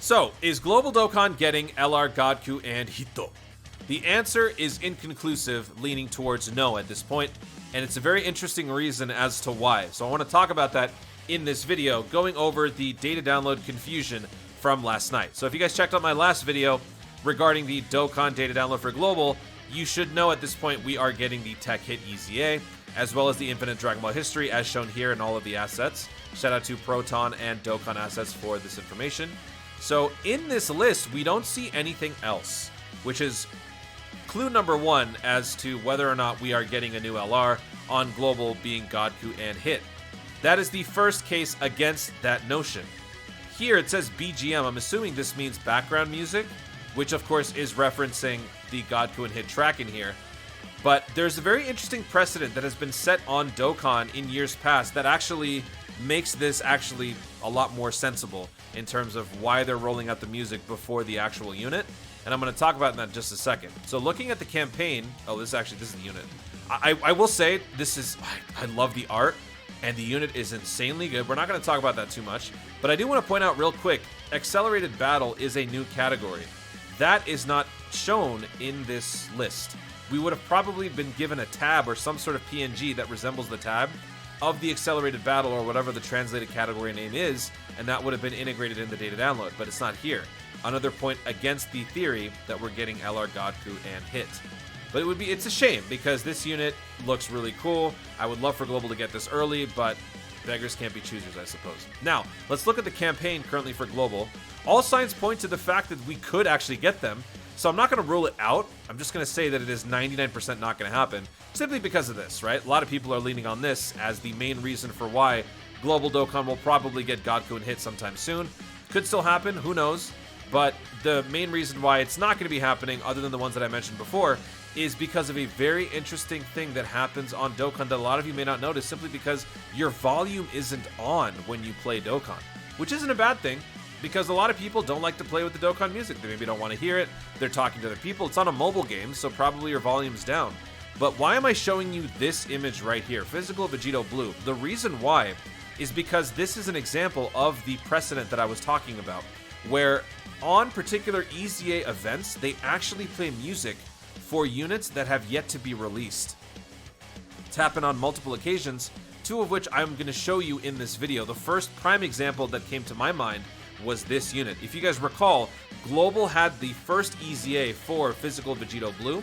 So, is Global Dokkan getting LR, GODKU, and Hito? The answer is inconclusive, leaning towards no at this point, and it's a very interesting reason as to why. So I want to talk about that in this video, going over the data download confusion from last night. So if you guys checked out my last video regarding the Dokkan data download for Global, you should know at this point we are getting the Tech Hit EZA, as well as the Infinite Dragon Ball history as shown here in all of the assets. Shout out to Proton and Dokkan assets for this information. So in this list, we don't see anything else, which is clue number one as to whether or not we are getting a new LR on Global being GODKU and Hit. That is the first case against that notion. Here it says BGM. I'm assuming this means background music, which of course is referencing the GODKU and Hit track in here. But there's a very interesting precedent that has been set on Dokkan in years past that actually makes this actually a lot more sensible in terms of why they're rolling out the music before the actual unit. And I'm going to talk about that in just a second. So looking at the campaign, this is the unit. I will say I love the art and the unit is insanely good. We're not going to talk about that too much, but I do want to point out real quick, Accelerated Battle is a new category. That is not shown in this list. We would have probably been given a tab or some sort of PNG that resembles the tab of the Accelerated Battle or whatever the translated category name is, and that would have been integrated in the data download, but it's not here. Another point against the theory that we're getting LR, GODKU, and Hit. But it's a shame because this unit looks really cool. I would love for Global to get this early, but beggars can't be choosers, I suppose. Now, let's look at the campaign currently for Global. All signs point to the fact that we could actually get them, so I'm not going to rule it out. I'm just going to say that it is 99% not going to happen, simply because of this, right? A lot of people are leaning on this as the main reason for why Global Dokkan will probably get GODKU and Hit sometime soon. Could still happen, who knows? But the main reason why it's not going to be happening, other than the ones that I mentioned before, is because of a very interesting thing that happens on Dokkan that a lot of you may not notice, simply because your volume isn't on when you play Dokkan, which isn't a bad thing, because a lot of people don't like to play with the Dokkan music. They maybe don't want to hear it. They're talking to other people. It's on a mobile game, so probably your volume's down. But why am I showing you this image right here? Physical Vegeta Blue. The reason why is because this is an example of the precedent that I was talking about, where on particular EZA events, they actually play music for units that have yet to be released. It's happened on multiple occasions, two of which I'm going to show you in this video. The first prime example that came to my mind was this unit. If you guys recall, Global had the first EZA for Physical Vegeta Blue.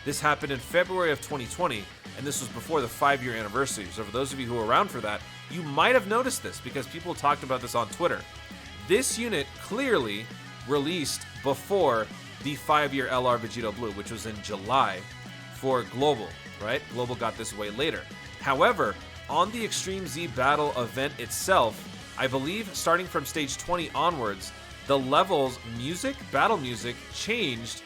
This happened in February of 2020, and this was before the 5-year anniversary. So for those of you who were around for that, you might have noticed this because people talked about this on Twitter. This unit clearly released before the 5-year LR Vegeta Blue, which was in July for Global, right? Global got this way later. However, on the Extreme Z Battle event itself, I believe starting from stage 20 onwards, the levels battle music changed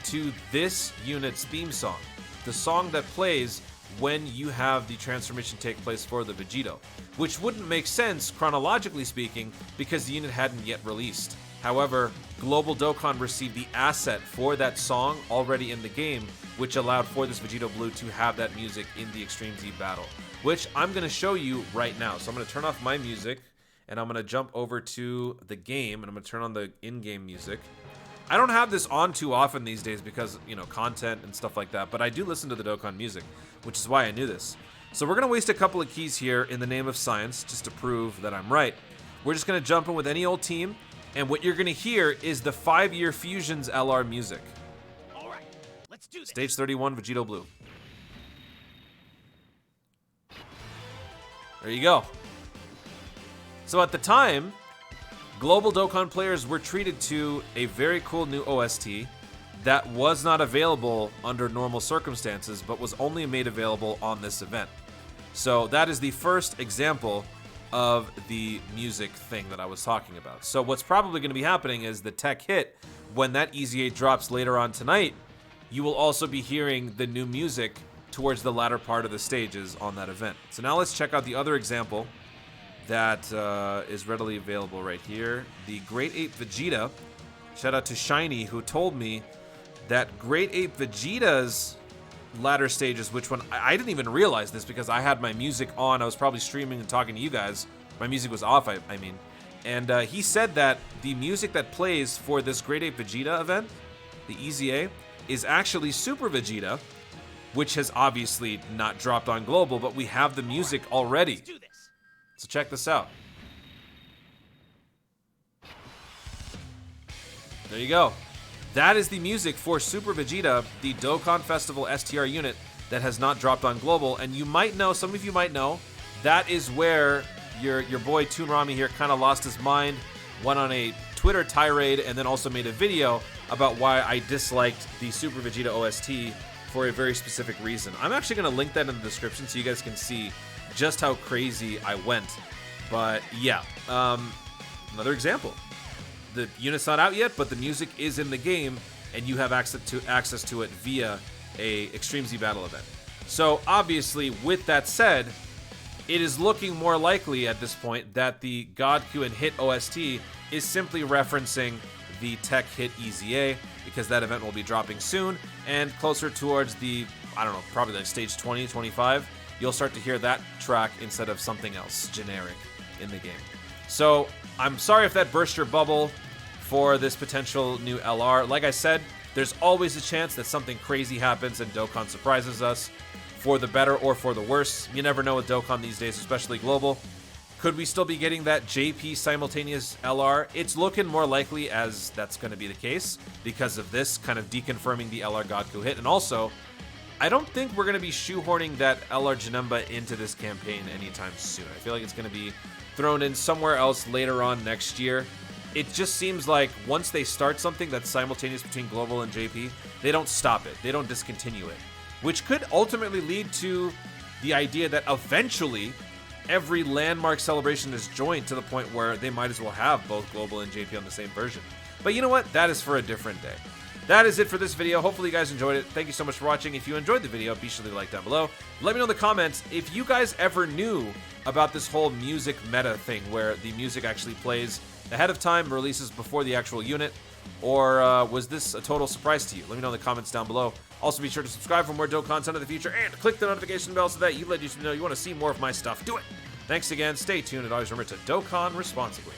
to this unit's theme song, the song that plays when you have the transformation take place for the Vegito, which wouldn't make sense chronologically speaking because the unit hadn't yet released. However, Global Dokkan received the asset for that song already in the game, which allowed for this Vegeta Blue to have that music in the Extreme Z Battle, which I'm going to show you right now. So I'm going to turn off my music, and I'm going to jump over to the game, and I'm going to turn on the in-game music. I don't have this on too often these days because, content and stuff like that, but I do listen to the Dokkan music, which is why I knew this. So we're going to waste a couple of keys here in the name of science just to prove that I'm right. We're just going to jump in with any old team, and what you're going to hear is the 5-year Fusions LR music. All right, let's do this. Stage 31, Vegito Blue. There you go. So at the time, Global Dokkan players were treated to a very cool new OST that was not available under normal circumstances, but was only made available on this event. So that is the first example of the music thing that I was talking about. So what's probably going to be happening is the Tech Hit, when that EZA drops later on tonight, you will also be hearing the new music towards the latter part of the stages on that event. So now let's check out the other example that is readily available right here. The Great Ape Vegeta. Shout out to Shiny, who told me that Great Ape Vegeta's latter stages, which one I didn't even realize this because I had my music on. I was probably streaming and talking to you guys. My music was off, I mean. And he said that the music that plays for this Great Ape Vegeta event, the EZA, is actually Super Vegeta, which has obviously not dropped on Global, but we have the music already. Let's do this. So check this out. There you go. That is the music for Super Vegeta, the Dokkan Festival STR unit that has not dropped on Global. And you might know, some of you might know, that is where your boy Toon Rami here kind of lost his mind, went on a Twitter tirade, and then also made a video about why I disliked the Super Vegeta OST for a very specific reason. I'm actually going to link that in the description so you guys can see just how crazy I went. But yeah, another example. The unit's not out yet, but the music is in the game, and you have access to it via a Extreme Z Battle event. So obviously, with that said, it is looking more likely at this point that the GODKU and Hit OST is simply referencing the Tech Hit EZA, because that event will be dropping soon, and closer towards the, I don't know, probably like stage 20, 25, you'll start to hear that track instead of something else generic in the game. So I'm sorry if that burst your bubble for this potential new LR. Like I said, there's always a chance that something crazy happens and Dokkan surprises us, for the better or for the worse. You never know with Dokkan these days, especially Global. Could we still be getting that JP simultaneous LR? It's looking more likely as that's going to be the case because of this kind of deconfirming the LR GODKU hit. And also, I don't think we're going to be shoehorning that LR Janemba into this campaign anytime soon. I feel like it's going to be thrown in somewhere else later on next year. It just seems like once they start something that's simultaneous between Global and JP, they don't stop it. They don't discontinue it, which could ultimately lead to the idea that eventually every landmark celebration is joined to the point where they might as well have both Global and JP on the same version. But you know what? That is for a different day. That is it for this video. Hopefully you guys enjoyed it. Thank you so much for watching. If you enjoyed the video, be sure to leave a like down below. Let me know in the comments if you guys ever knew about this whole music meta thing where the music actually plays ahead of time, releases before the actual unit, or was this a total surprise to you? Let me know in the comments down below. Also, be sure to subscribe for more Dokkan content in the future, and click the notification bell so that you let YouTube know you want to see more of my stuff. Do it! Thanks again, stay tuned, and always remember to Dokkan responsibly.